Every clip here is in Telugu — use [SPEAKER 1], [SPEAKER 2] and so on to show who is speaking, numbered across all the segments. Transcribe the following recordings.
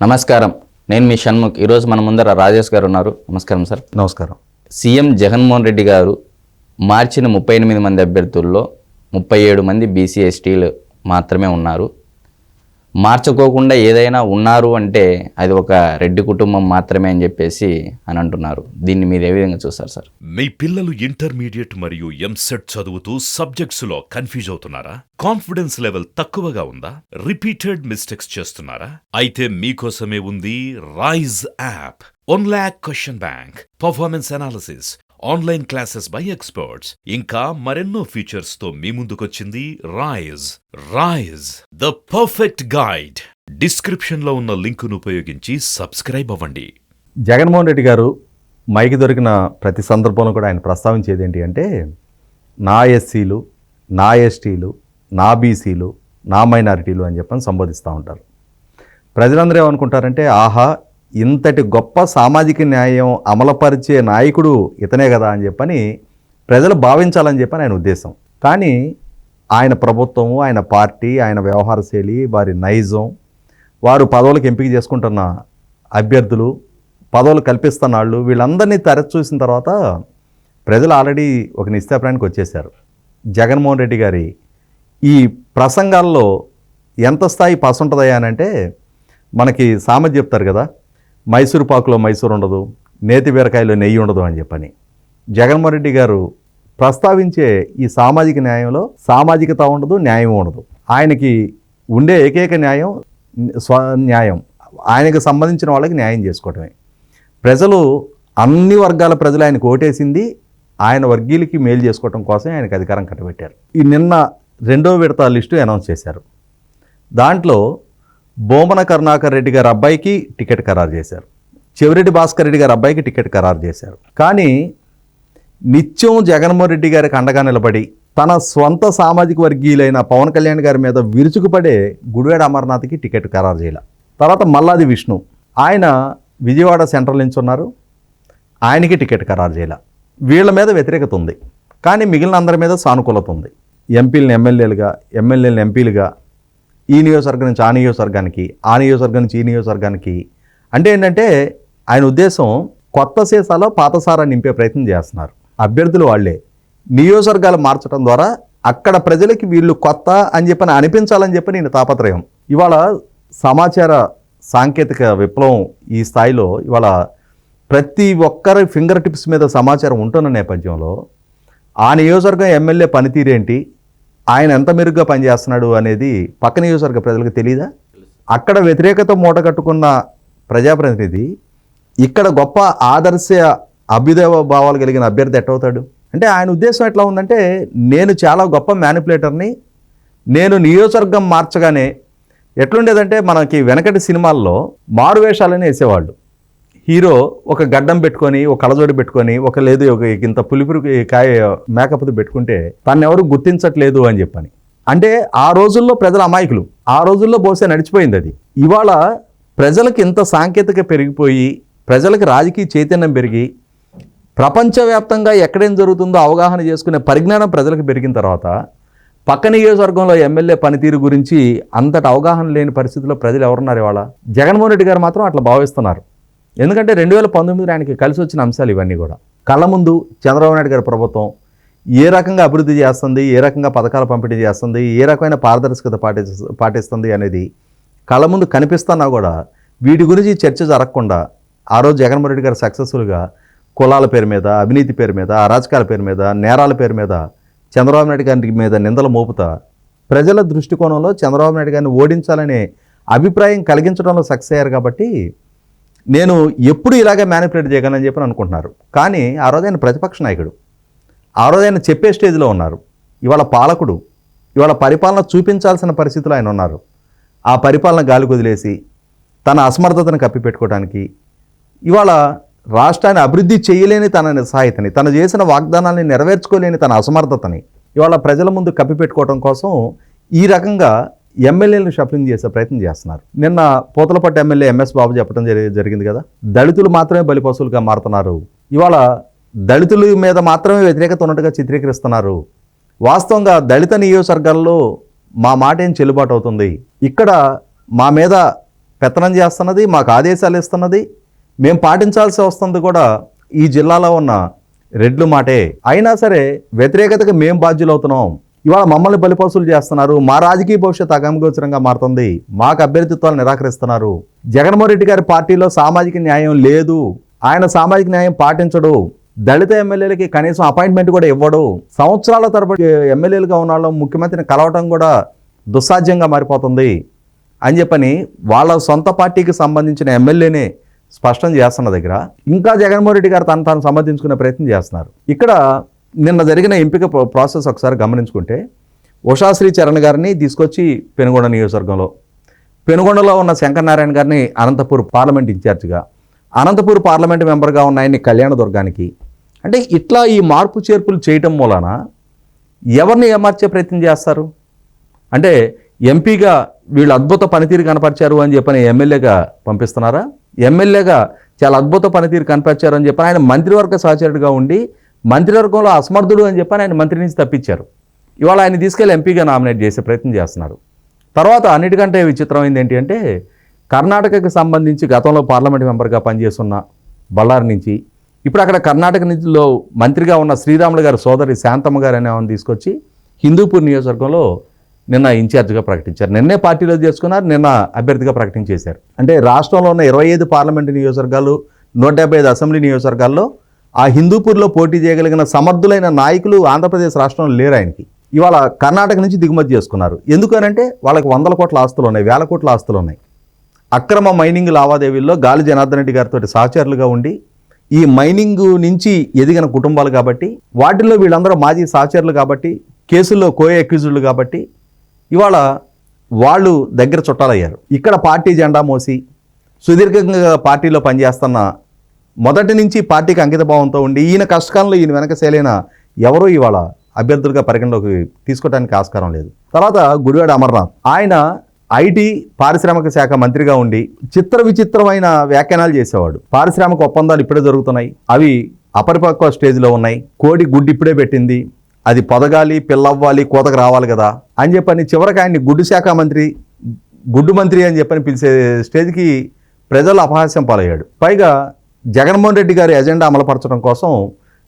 [SPEAKER 1] నమస్కారం, నేను మీ షణ్ముఖ్. ఈరోజు మన ముందర రాజేష్ గారు ఉన్నారు. నమస్కారం సార్.
[SPEAKER 2] నమస్కారం.
[SPEAKER 1] సీఎం జగన్మోహన్ రెడ్డి గారు మార్చిన 38 మంది అభ్యర్థుల్లో 37 మంది బీసీ ఎస్టీలు మాత్రమే ఉన్నారు. మార్చుకోకుండా ఏదైనా ఉన్నారు అంటే అది ఒక రెడ్డి కుటుంబం మాత్రమే అని చెప్పేసి అని అంటున్నారు. దీన్ని మీరు ఏ విధంగా చూస్తారు సార్?
[SPEAKER 3] మీ పిల్లలు ఇంటర్మీడియట్ మరియు ఎంసెట్ చదువుతూ సబ్జెక్ట్స్ లో కన్ఫ్యూజ్ అవుతున్నారా? కాన్ఫిడెన్స్ లెవెల్ తక్కువగా ఉందా? రిపీటెడ్ మిస్టేక్స్ చేస్తున్నారా? అయితే మీకోసమే ఉంది rise app. 1 lakh question bank, performance analysis, online classes by experts, ఇంకా మరెన్నో ఫీచర్స్ తో మీ ముందుకొచ్చింది rise the perfect guide. Description లో ఉన్న లింకును ఉపయోగించి సబ్స్క్రైబ్ అవ్వండి.
[SPEAKER 2] జగన్మోహన్ రెడ్డి గారు మైకి దొరికిన ప్రతి సందర్భంలో కూడా ఆయన ప్రస్తావించేది ఏంటి అంటే, నా ఎస్సీలు, నా ఎస్టీలు, నా బీసీలు, నా మైనారిటీలు అని చెప్పని సంబోధిస్తూ ఉంటారు. ప్రజలందరూ ఏమనుకుంటారంటే, ఆహా, ఇంతటి గొప్ప సామాజిక న్యాయం అమలుపరిచే నాయకుడు ఇతనే కదా అని చెప్పని ప్రజలు భావించాలని చెప్పని ఆయన ఉద్దేశం. కానీ ఆయన ప్రభుత్వము, ఆయన పార్టీ, ఆయన వ్యవహార శైలి, వారి నైజం, వారు పదవులకు ఎంపిక చేసుకుంటున్న అభ్యర్థులు, పదవులు కల్పిస్తున్న వాళ్ళు, వీళ్ళందరినీ తరచూసిన తర్వాత ప్రజలు ఆల్రెడీ ఒక నిశ్చయానికి వచ్చేశారు. జగన్మోహన్ రెడ్డి గారి ఈ ప్రసంగాల్లో ఎంత స్థాయి పస ఉంటుందయ్యా అని అంటే, మనకి సామెత చెప్తారు కదా, మైసూరు పాకులో మైసూరు ఉండదు, నేతి బీరకాయలో నెయ్యి ఉండదు అని చెప్పని. జగన్మోహన్ రెడ్డి గారు ప్రస్తావించే ఈ సామాజిక న్యాయంలో సామాజికత ఉండదు, న్యాయం ఉండదు. ఆయనకి ఉండే ఏకైక న్యాయం న్యాయం, ఆయనకు సంబంధించిన వాళ్ళకి న్యాయం చేసుకోవటమే. ప్రజలు, అన్ని వర్గాల ప్రజలు ఆయనకు ఓటేసింది ఆయన వర్గీయులకి మేలు చేసుకోవటం కోసం ఆయనకు అధికారం కట్టబెట్టారు. ఈ నిన్న 2వ విడత లిస్టు అనౌన్స్ చేశారు. దాంట్లో బోమన కరుణాకర్ రెడ్డి గారి అబ్బాయికి టికెట్ ఖరారు చేశారు, చెవిరెడ్డి భాస్కర్ రెడ్డి గారి అబ్బాయికి టికెట్ ఖరారు చేశారు. కానీ నిత్యం జగన్మోహన్ రెడ్డి గారికి అండగా నిలబడి తన స్వంత సామాజిక వర్గీయులైన పవన్ కళ్యాణ్ గారి మీద విరుచుకుపడే గుడివాడ అమర్నాథ్కి టికెట్ ఖరారు చేయాల. తర్వాత మల్లాది విష్ణు, ఆయన విజయవాడ సెంట్రల్ నుంచి ఉన్నారు, ఆయనకి టికెట్ ఖరారు చేయాల. వీళ్ళ మీద వ్యతిరేకత ఉంది, కానీ మిగిలిన అందరి మీద సానుకూలత ఉంది. ఎంపీలను ఎమ్మెల్యేలుగా, ఎమ్మెల్యేలను ఎంపీలుగా, ఈ నియోజకవర్గం నుంచి ఆ నియోజకవర్గానికి, ఆ నియోజకవర్గం నుంచి ఈ నియోజకవర్గానికి. అంటే ఏంటంటే ఆయన ఉద్దేశం కొత్త సీసాలో పాత సారా నింపే ప్రయత్నం చేస్తున్నారు. అభ్యర్థులు వాళ్లే, నియోజకవర్గాలు మార్చడం ద్వారా అక్కడ ప్రజలకి వీళ్ళు కొత్త అని చెప్పని అనిపించాలని చెప్పి నేను తాపత్రయం. ఇవాళ సమాచార సాంకేతిక విప్లవం ఈ స్థాయిలో ఇవాళ ప్రతి ఒక్కరి ఫింగర్ టిప్స్ మీద సమాచారం ఉంటున్న నేపథ్యంలో ఆ నియోజకవర్గం ఎమ్మెల్యే పనితీరేంటి, ఆయన ఎంత మెరుగ్గా పనిచేస్తున్నాడు అనేది పక్క నియోజకవర్గ ప్రజలకు తెలియదా? అక్కడ వ్యతిరేకత మూటగట్టుకున్న ప్రజాప్రతినిధి ఇక్కడ గొప్ప ఆదర్శ అభ్యుదయ భావాలు కలిగిన అభ్యర్థి ఎట్టవుతాడు? అంటే ఆయన ఉద్దేశం ఎట్లా ఉందంటే, నేను చాలా గొప్ప మ్యానిపులేటర్ని, నేను నియోజకవర్గం మార్చగానే ఎట్లుండేదంటే, మనకి వెనకటి సినిమాల్లో మారు వేషాలని వేసేవాళ్ళు. హీరో ఒక గడ్డం పెట్టుకొని, ఒక కళ్ళజోడు పెట్టుకొని, ఒక లేదు ఒక ఇంత పులిపురు కాయ మేకప్ పెట్టుకుంటే తను ఎవరు గుర్తించట్లేదు అని చెప్పని. అంటే ఆ రోజుల్లో ప్రజల అమాయకులు, ఆ రోజుల్లో బహుశా నడిచిపోయింది అది. ఇవాళ ప్రజలకు ఇంత సాంకేతిక పెరిగిపోయి, ప్రజలకు రాజకీయ చైతన్యం పెరిగి, ప్రపంచవ్యాప్తంగా ఎక్కడేం జరుగుతుందో అవగాహన చేసుకునే పరిజ్ఞానం ప్రజలకు పెరిగిన తర్వాత పక్క నియోజకవర్గంలో ఎమ్మెల్యే పనితీరు గురించి అంతటి అవగాహన లేని పరిస్థితుల్లో ప్రజలు ఎవరున్నారు? ఇవాళ జగన్మోహన్ రెడ్డి గారు మాత్రం అట్లా భావిస్తున్నారు. ఎందుకంటే 2019 ఆయనకి కలిసి వచ్చిన అంశాలు ఇవన్నీ కూడా. కళ్ళ ముందు చంద్రబాబు నాయుడు గారి ప్రభుత్వం ఏ రకంగా అభివృద్ధి చేస్తుంది, ఏ రకంగా పథకాలు పంపిణీ చేస్తుంది, ఏ రకమైన పారదర్శకత పాటిస్తుంది అనేది కళ్ళ ముందు కనిపిస్తున్నా కూడా వీటి గురించి చర్చ జరగకుండా ఆ రోజు జగన్మోహన్ రెడ్డి గారు సక్సెస్ఫుల్గా కులాల పేరు మీద, అవినీతి పేరు మీద, అరాచకాల పేరు మీద, నేరాల పేరు మీద చంద్రబాబు నాయుడు గారి మీద నిందలు మోపుతా ప్రజల దృష్టికోణంలో చంద్రబాబు నాయుడు గారిని ఓడించాలనే అభిప్రాయం కలిగించడంలో సక్సెస్ అయ్యారు. కాబట్టి నేను ఎప్పుడు ఇలాగే మ్యానిపులేట్ చేయగలనని చెప్పి అనుకుంటున్నారు. కానీ ఆ రోజు ఆయన ప్రతిపక్ష నాయకుడు, ఆ రోజు ఆయన చెప్పే స్టేజ్లో ఉన్నారు. ఇవాళ పాలకుడు, ఇవాళ పరిపాలన చూపించాల్సిన పరిస్థితులు ఆయన ఉన్నారు. ఆ పరిపాలన గాలి వదిలేసి తన అసమర్థతను కప్పిపెట్టుకోవడానికి, ఇవాళ రాష్ట్రాన్ని అభివృద్ధి చేయలేని తన నిస్సహాయతని, తను చేసిన వాగ్దానాన్ని నెరవేర్చుకోలేని తన అసమర్థతని ఇవాళ ప్రజల ముందు కప్పిపెట్టుకోవడం కోసం ఈ రకంగా ఎమ్మెల్యేలను షఫలింగ్ చేసే ప్రయత్నం చేస్తున్నారు. నిన్న పూతలపట్టు ఎమ్మెల్యే ఎంఎస్ బాబు చెప్పడం జరిగింది కదా, దళితులు మాత్రమే బలిపశువులుగా మారుతున్నారు, ఇవాళ దళితుల మీద మాత్రమే వ్యతిరేకత ఉన్నట్టుగా చిత్రీకరిస్తున్నారు. వాస్తవంగా దళిత నియోజకవర్గాల్లో మా మాట ఏం చెల్లుబాటు అవుతుంది, ఇక్కడ మా మీద పెత్తనం చేస్తున్నది, మాకు ఆదేశాలు ఇస్తున్నది, మేము పాటించాల్సి వస్తుంది కూడా ఈ జిల్లాలో ఉన్న రెడ్లు మాటే. అయినా సరే వ్యతిరేకతకు మేము బాధ్యులవుతున్నాం. ఇవాళ మమ్మల్ని బలిపశువులు చేస్తున్నారు, మా రాజకీయ భవిష్యత్తు అగమగోచరంగా మారుతుంది, మాకు అభ్యర్థిత్వాలు నిరాకరిస్తున్నారు. జగన్మోహన్ రెడ్డి గారి పార్టీలో సామాజిక న్యాయం లేదు, ఆయన సామాజిక న్యాయం పాటించడు, దళిత ఎమ్మెల్యేలకి కనీసం అపాయింట్మెంట్ కూడా ఇవ్వడు, సంవత్సరాల తరబడి ఎమ్మెల్యేలుగా ఉన్న వాళ్ళు ముఖ్యమంత్రిని కలవటం కూడా దుస్సాధ్యంగా మారిపోతుంది అని చెప్పని వాళ్ళ సొంత పార్టీకి సంబంధించిన ఎమ్మెల్యేనే స్పష్టం చేస్తున్న దగ్గర ఇంకా జగన్మోహన్ రెడ్డి గారు తాను సమర్థించుకునే ప్రయత్నం చేస్తున్నారు. ఇక్కడ నిన్న జరిగిన ఎంపిక ప్రాసెస్ ఒకసారి గమనించుకుంటే ఉషాశ్రీ చరణ్ గారిని తీసుకొచ్చి పెనుగొండ నియోజకవర్గంలో, పెనుగొండలో ఉన్న శంకర్ నారాయణ గారిని అనంతపూర్ పార్లమెంట్ ఇన్ఛార్జిగా, అనంతపూర్ పార్లమెంట్ మెంబర్గా ఉన్న ఆయన్ని కళ్యాణదుర్గానికి, అంటే ఇట్లా ఈ మార్పు చేర్పులు చేయటం మూలాన ఎవరిని ఏమార్చే ప్రయత్నం చేస్తారు? అంటే ఎంపీగా వీళ్ళు అద్భుత పనితీరు కనపరిచారు అని చెప్పని ఎమ్మెల్యేగా పంపిస్తున్నారా? ఎమ్మెల్యేగా చాలా అద్భుత పనితీరు కనపరిచారు అని చెప్పని ఆయన మంత్రివర్గ సహచరుడిగా ఉండి మంత్రివర్గంలో అసమర్థుడు అని చెప్పని ఆయన మంత్రి నుంచి తప్పించారు. ఇవాళ ఆయన తీసుకెళ్లి ఎంపీగా నామినేట్ చేసే ప్రయత్నం చేస్తున్నారు. తర్వాత అన్నిటికంటే విచిత్రమైంది ఏంటి అంటే కర్ణాటకకి సంబంధించి గతంలో పార్లమెంట్ మెంబర్గా పనిచేస్తున్న బళ్ళారి నుంచి ఇప్పుడు అక్కడ కర్ణాటక నిధిలో మంత్రిగా ఉన్న శ్రీరాములు గారి సోదరి శాంతమ్మ గారు అనే ఆమెను తీసుకొచ్చి హిందూపూర్ నియోజకవర్గంలో నిన్న ఇన్ఛార్జిగా ప్రకటించారు. నిన్నే పార్టీలో చేసుకున్నారు, నిన్న అభ్యర్థిగా ప్రకటించేశారు. అంటే రాష్ట్రంలో ఉన్న 25 పార్లమెంటు నియోజకవర్గాలు, 175 అసెంబ్లీ నియోజకవర్గాల్లో ఆ హిందూపూర్లో పోటీ చేయగలిగిన సమర్థులైన నాయకులు ఆంధ్రప్రదేశ్ రాష్ట్రంలో లేరు ఆయనకి. ఇవాళ కర్ణాటక నుంచి దిగుమతి చేసుకున్నారు. ఎందుకనంటే వాళ్ళకి 100 కోట్ల ఆస్తులు ఉన్నాయి, 1000 కోట్ల ఆస్తులు ఉన్నాయి. అక్రమ మైనింగ్ లావాదేవీల్లో గాలి జనార్దన్ రెడ్డి గారితో సహచరులుగా ఉండి ఈ మైనింగ్ నుంచి ఎదిగిన కుటుంబాలు కాబట్టి, వాటిల్లో వీళ్ళందరూ మాజీ సహచరులు కాబట్టి, కేసుల్లో అక్యూజ్డ్లు కాబట్టి ఇవాళ వాళ్ళు దగ్గర చుట్టాలయ్యారు. ఇక్కడ పార్టీ జెండా మోసి సుదీర్ఘంగా పార్టీలో పనిచేస్తున్న, మొదటి నుంచి పార్టీకి అంకితభావంతో ఉండి ఈయన కష్టకాలంలో ఈయన వెనకసేలైన ఎవరూ ఇవాళ అభ్యర్థులుగా పరిగణలోకి తీసుకోవడానికి ఆస్కారం లేదు. తర్వాత గుడివాడ అమర్నాథ్, ఆయన ఐటీ పారిశ్రామిక శాఖ మంత్రిగా ఉండి చిత్ర విచిత్రమైన వ్యాఖ్యానాలు చేసేవాడు. పారిశ్రామిక ఒప్పందాలు ఇప్పుడే జరుగుతున్నాయి, అవి అపరిపక్వ స్టేజ్లో ఉన్నాయి, కోడి గుడ్డు ఇప్పుడే పెట్టింది, అది పొదగాలి, పిల్లవ్వాలి, కోతకు రావాలి కదా అని చెప్పని చివరికి ఆయన్ని గుడ్డు శాఖ మంత్రి, గుడ్డు మంత్రి అని చెప్పని పిలిచే స్టేజ్కి ప్రజలు అపహాస్యం పాలయ్యాడు. పైగా జగన్మోహన్ రెడ్డి గారి ఎజెండా అమలుపరచడం కోసం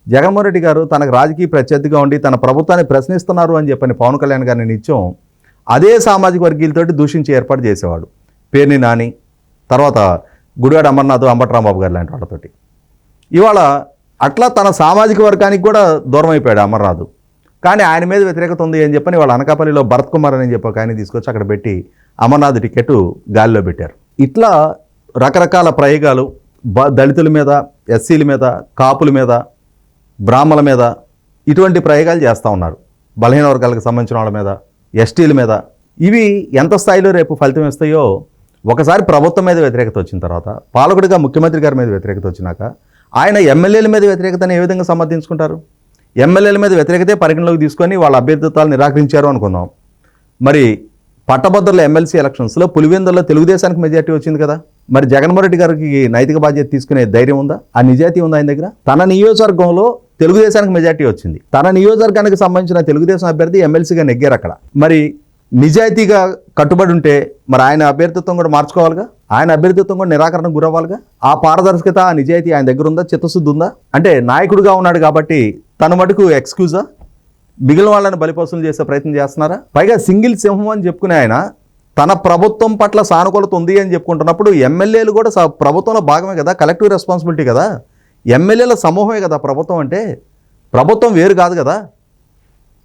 [SPEAKER 2] జగన్మోహన్ రెడ్డి గారు తనకు రాజకీయ ప్రత్యర్థిగా ఉండి తన ప్రభుత్వాన్ని ప్రశ్నిస్తున్నారు అని చెప్పని పవన్ కళ్యాణ్ గారిని నిత్యం అదే సామాజిక వర్గీయులతోటి దూషించి ఏర్పాటు చేసేవాడు. పేర్ని నాని, తర్వాత గుడివాడ అమర్నాథ్, అంబట్రాంబాబు గారు లాంటి వాళ్ళతోటి. ఇవాళ అట్లా తన సామాజిక వర్గానికి కూడా దూరం అయిపోయాడు అమర్నాథ్. కానీ ఆయన మీద వ్యతిరేకత ఉంది అని చెప్పని వాళ్ళ అనకాపల్లిలో భరత్ కుమార్ అని చెప్పి ఒక ఆయన తీసుకొచ్చి అక్కడ పెట్టి అమర్నాథ్ టికెట్ గాలిలో పెట్టారు. ఇట్లా రకరకాల ప్రయోగాలు దళితుల మీద, ఎస్సీల మీద, కాపుల మీద, బ్రాహ్మణుల మీద ఇటువంటి ప్రయోగాలు చేస్తూ ఉన్నారు. బలహీన వర్గాలకు సంబంధించిన వాళ్ళ మీద, ఎస్టీల మీద. ఇవి ఎంత స్థాయిలో రేపు ఫలితం ఇస్తాయో, ఒకసారి ప్రభుత్వం మీద వ్యతిరేకత వచ్చిన తర్వాత, పాలకుడిగా ముఖ్యమంత్రి గారి మీద వ్యతిరేకత వచ్చినాక ఆయన ఎమ్మెల్యేల మీద వ్యతిరేకతను ఏ విధంగా సమర్థించుకుంటారు? ఎమ్మెల్యేల మీద వ్యతిరేకతే పరిగణలోకి తీసుకొని వాళ్ళ అభ్యర్థిత్వాలు నిరాకరించారు అనుకుందాం. మరి పట్టభద్రుల ఎమ్మెల్సీ ఎలక్షన్స్లో పులివెందుల్లో తెలుగుదేశానికి మెజార్టీ వచ్చింది కదా. మరి జగన్మోహన్ రెడ్డి గారికి నైతిక బాధ్యత తీసుకునే ధైర్యం ఉందా? ఆ నిజాయితీ ఉందా ఆయన దగ్గర? తన నియోజకవర్గంలో తెలుగుదేశానికి మెజార్టీ వచ్చింది, తన నియోజకవర్గానికి సంబంధించిన తెలుగుదేశం అభ్యర్థి ఎమ్మెల్సీగా నెగ్గారు అక్కడ. మరి నిజాయితీగా కట్టుబడి ఉంటే మరి ఆయన అభ్యర్థిత్వం కూడా మార్చుకోవాలిగా, ఆయన అభ్యర్థిత్వం కూడా నిరాకరణ గురవ్వాలిగా. ఆ పారదర్శకత, ఆ నిజాయితీ ఆయన దగ్గర ఉందా? చిత్తశుద్ధి ఉందా? అంటే నాయకుడిగా ఉన్నాడు కాబట్టి తన మటుకు ఎక్స్క్యూజా? మిగిలిన వాళ్ళని బలిపశువులు చేసే ప్రయత్నం చేస్తున్నారా? పైగా సింగిల్ సింహం అని చెప్పుకునే ఆయన తన ప్రభుత్వం పట్ల సానుకూలత ఉంది అని చెప్పుకుంటున్నప్పుడు ఎమ్మెల్యేలు కూడా ప్రభుత్వంలో భాగమే కదా, కలెక్టివ్ రెస్పాన్సిబిలిటీ కదా, ఎమ్మెల్యేల సమూహమే కదా ప్రభుత్వం అంటే. ప్రభుత్వం వేరు కాదు కదా.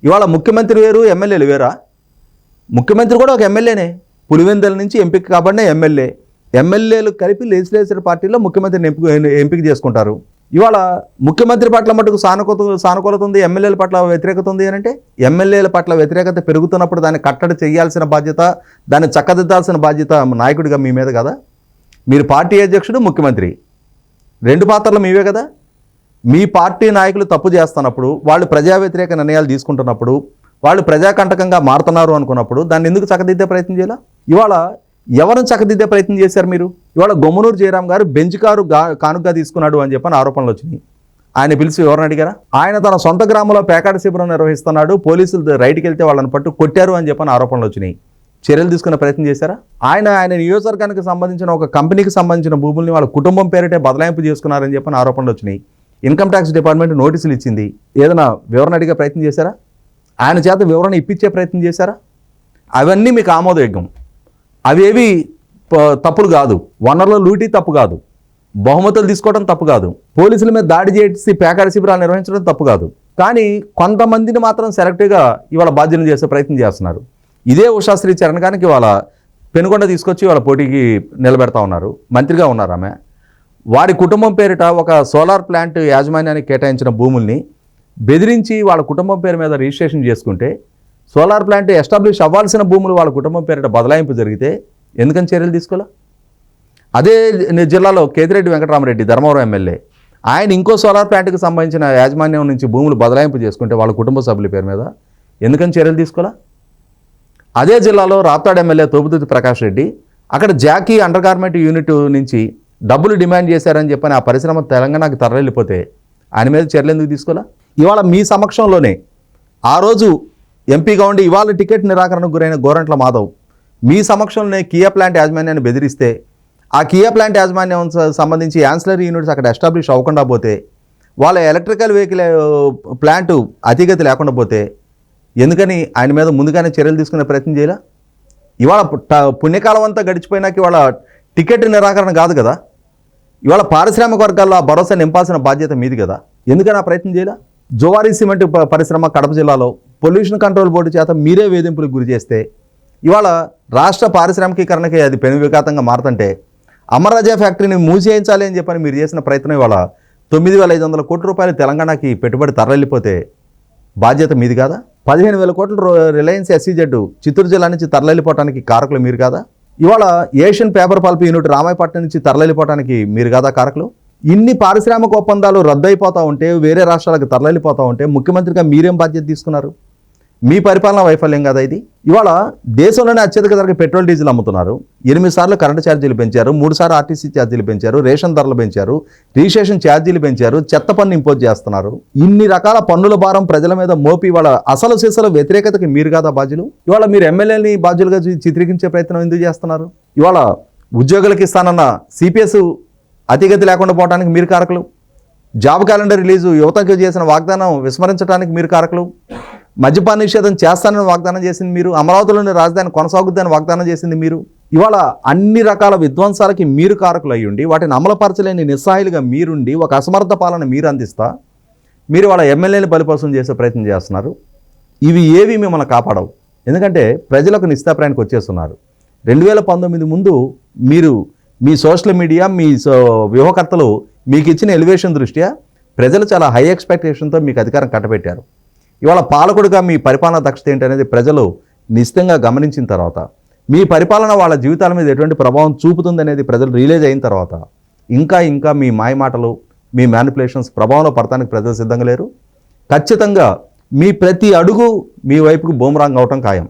[SPEAKER 2] ఇవాళ ముఖ్యమంత్రి వేరు, ఎమ్మెల్యేలు వేరా? ముఖ్యమంత్రి కూడా ఒక ఎమ్మెల్యేనే, పులివెందుల నుంచి ఎంపిక కాబడినే ఎమ్మెల్యే. ఎమ్మెల్యేలు కలిపి లెజిస్లేచర్ పార్టీలో ముఖ్యమంత్రిని ఎంపిక చేసుకుంటారు. ఇవాళ ముఖ్యమంత్రి పట్ల మటుకు సానుకూలత ఉంది, ఎమ్మెల్యేల పట్ల వ్యతిరేకత ఉంది అని అంటే, ఎమ్మెల్యేల పట్ల వ్యతిరేకత పెరుగుతున్నప్పుడు దాన్ని కట్టడి చేయాల్సిన బాధ్యత, దాన్ని చక్కదిద్దాల్సిన బాధ్యత నాయకుడిగా మీ మీద కదా. మీరు పార్టీ అధ్యక్షుడు, ముఖ్యమంత్రి, 2 పాత్రలు మీవే కదా. మీ పార్టీ నాయకులు తప్పు చేస్తున్నప్పుడు, వాళ్ళు ప్రజా వ్యతిరేక నిర్ణయాలు తీసుకుంటున్నప్పుడు, వాళ్ళు ప్రజాకంటకంగా మారుతున్నారు అనుకున్నప్పుడు దాన్ని ఎందుకు చక్కదిద్దే ప్రయత్నం చేయాలా? ఇవాళ ఎవరిని చక్కదిద్దే ప్రయత్నం చేశారు మీరు? ఇవాళ గొమ్మనూరు జయరాం గారు బెంచ్ కారు కానుకగా తీసుకున్నాడు అని చెప్పని ఆరోపణలు వచ్చినాయి. ఆయన పిలిచి ఎవరిని అడిగారా? ఆయన తన సొంత గ్రామంలో పేకాట శిబిరం నిర్వహిస్తున్నాడు, పోలీసులు రైట్కి వెళ్తే వాళ్ళని పట్టు కొట్టారు అని చెప్పని ఆరోపణలు వచ్చినాయి. చర్యలు తీసుకునే ప్రయత్నం చేశారా? ఆయన నియోజకవర్గానికి సంబంధించిన ఒక కంపెనీకి సంబంధించిన భూముల్ని వాళ్ళ కుటుంబం పేరిటే బదలాయింపు చేసుకున్నారని చెప్పని ఆరోపణలు వచ్చినాయి. ఇన్కమ్ ట్యాక్స్ డిపార్ట్మెంట్ నోటీసులు ఇచ్చింది. ఏదైనా వివరణ అడిగే ప్రయత్నం చేశారా? ఆయన చేత వివరణ ఇప్పించే ప్రయత్నం చేశారా? అవన్నీ మీకు ఆమోదయోగ్యం. అవేవి తప్పులు కాదు. వనరుల లూటీ తప్పు కాదు. బహుమతులు తీసుకోవడం తప్పు కాదు. పోలీసుల మీద దాడి చేసి పేకాడ శిబిరాలు నిర్వహించడం తప్పు కాదు. కానీ కొంతమందిని మాత్రం సెలెక్టివ్గా ఇవాళ బాధ్యతలు చేసే ప్రయత్నం చేస్తున్నారు. ఇదే ఉషాశ్రీ చరణ్ గారికి ఇవాళ పెనుగొండ తీసుకొచ్చి వాళ్ళ పోటీకి నిలబెడతా ఉన్నారు. మంత్రిగా ఉన్నారు ఆమె. వారి కుటుంబం పేరిట ఒక సోలార్ ప్లాంట్ యాజమాన్యానికి కేటాయించిన భూముల్ని బెదిరించి వాళ్ళ కుటుంబం పేరు మీద రిజిస్ట్రేషన్ చేసుకుంటే, సోలార్ ప్లాంట్ ఎస్టాబ్లిష్ అవ్వాల్సిన భూములు వాళ్ళ కుటుంబం పేరిట బదలాయింపు జరిగితే ఎందుకని చర్యలు తీసుకోలే? అదే జిల్లాలో కేతిరెడ్డి వెంకటరామరెడ్డి ధర్మవరం ఎమ్మెల్యే, ఆయన ఇంకో సోలార్ ప్లాంట్కి సంబంధించిన యాజమాన్యం నుంచి భూములు బదలాయింపు చేసుకుంటే వాళ్ళ కుటుంబ సభ్యుల పేరు మీద ఎందుకని చర్యలు తీసుకోలే? అదే జిల్లాలో రాప్తాడు ఎమ్మెల్యే తోపుదుర్తి ప్రకాష్ రెడ్డి అక్కడ జాకీ అండర్ గార్మెంట్ యూనిట్ నుంచి డబ్బులు డిమాండ్ చేశారని చెప్పని ఆ పరిశ్రమ తెలంగాణకు తరలిపోతే ఆయన మీద చర్యలు ఎందుకు తీసుకోలే? ఇవాళ మీ సమక్షంలోనే ఆ రోజు ఎంపీగా ఉండి ఇవాళ టికెట్ నిరాకరణకు గురైన గోరంట్ల మాధవ్ మీ సమక్షంలోనే కియా ప్లాంట్ యాజమాన్యాన్ని బెదిరిస్తే, ఆ కియా ప్లాంట్ యాజమాన్యం సంబంధించి యాన్సిలరీ యూనిట్స్ అక్కడ ఎస్టాబ్లిష్ అవ్వకుండా పోతే, వాళ్ళ ఎలక్ట్రికల్ వెహికల్ ప్లాంటు అతిగతి లేకుండా పోతే ఎందుకని ఆయన మీద ముందుగానే చర్యలు తీసుకునే ప్రయత్నం చేయాల? ఇవాళ పుణ్యకాలం అంతా గడిచిపోయినాక ఇవాళ టికెట్ నిరాకరణ కాదు కదా, ఇవాళ పారిశ్రామిక వర్గాల్లో ఆ భరోసా నింపాల్సిన బాధ్యత మీది కదా, ఎందుకని ఆ ప్రయత్నం చేయాల? జోవారీ సిమెంట్ పరిశ్రమ కడప జిల్లాలో పొల్యూషన్ కంట్రోల్ బోర్డు చేత మీరే వేధింపులకు గురి చేస్తే ఇవాళ రాష్ట్ర పారిశ్రామికీకరణకి అది పెను విఘాతంగా మారుతుంటే, అమర్రాజా ఫ్యాక్టరీని మూసేయించాలి అని చెప్పని మీరు చేసిన ప్రయత్నం ఇవాళ 9,500 కోట్ల రూపాయలు తెలంగాణకి పెట్టుబడి తరలిపోతే బాధ్యత మీది కాదా? 15,000 కోట్ల రిలయన్స్ SEZ చిత్తూరు జిల్లా నుంచి తరలిపోవడానికి కారకులు మీరు కాదా? ఇవాళ Asian paper pulp unit Ramayapatnam నుంచి తరలిపోవడానికి మీరు కాదా కారకులు? ఇన్ని పారిశ్రామిక ఒప్పందాలు రద్దయిపోతూ ఉంటే, వేరే రాష్ట్రాలకు తరలిపోతూ ఉంటే ముఖ్యమంత్రిగా మీరేం బాధ్యత తీసుకున్నారు? మీ పరిపాలన వైఫల్యం కదా ఇది. ఇవాళ దేశంలోనే అత్యధిక ధరకు పెట్రోల్ డీజిల్ అమ్ముతున్నారు. 8 సార్లు కరెంటు ఛార్జీలు పెంచారు, 3 సార్లు ఆర్టీసీ ఛార్జీలు పెంచారు, రేషన్ ధరలు పెంచారు, రిజిస్ట్రేషన్ ఛార్జీలు పెంచారు, చెత్త పన్ను ఇంపోజ్ చేస్తున్నారు. ఇన్ని రకాల పన్నుల భారం ప్రజల మీద మోపి ఇవాళ అసలు సీసల వ్యతిరేకతకి మీరు కాదా బాధ్యులు? ఇవాళ మీరు ఎమ్మెల్యేని బాధ్యులుగా చిత్రీకరించే ప్రయత్నం ఎందుకు చేస్తున్నారు? ఇవాళ ఉద్యోగులకు ఇస్తానన్న CPS అతిగతి లేకుండా పోవడానికి మీరు కారకులు. జాబ్ క్యాలెండర్ రిలీజు యువతకు చేసిన వాగ్దానం విస్మరించడానికి మీరు కారకులు. మద్యపాన నిషేధం చేస్తానని వాగ్దానం చేసింది మీరు. అమరావతిలోని రాజధాని కొనసాగుద్దని వాగ్దానం చేసింది మీరు. ఇవాళ అన్ని రకాల విధ్వంసాలకి మీరు కారకులు అయ్యుండి వాటిని అమలుపరచలేని నిస్సహాయులుగా మీరుండి ఒక అసమర్థ పాలన మీరు అందిస్తా మీరు వాళ్ళ ఎమ్మెల్యేని బలిపశం చేసే ప్రయత్నం చేస్తున్నారు. ఇవి ఏవి మిమ్మల్ని కాపాడవు. ఎందుకంటే ప్రజలకు నిస్తాప్రాయానికి వచ్చేస్తున్నారు. 2019 ముందు మీరు మీ సోషల్ మీడియా మీ వ్యూహకర్తలు మీకు ఇచ్చిన ఎలివేషన్ దృష్ట్యా ప్రజలు చాలా హై ఎక్స్పెక్టేషన్తో మీకు అధికారం కట్టబెట్టారు. ఇవాళ పాలకుడిగా మీ పరిపాలన దక్షత ఏంటనేది ప్రజలు నిశ్చితంగా గమనించిన తర్వాత, మీ పరిపాలన వాళ్ళ జీవితాల మీద ఎటువంటి ప్రభావం చూపుతుందనేది ప్రజలు రియలైజ్ అయిన తర్వాత ఇంకా మీ మాయమాటలు, మీ మ్యానిపులేషన్స్ ప్రభావంలో పడటానికి ప్రజలు సిద్ధంగా లేరు. ఖచ్చితంగా మీ ప్రతి అడుగు మీ వైపుకు బూమరాంగ్ అవటం ఖాయం.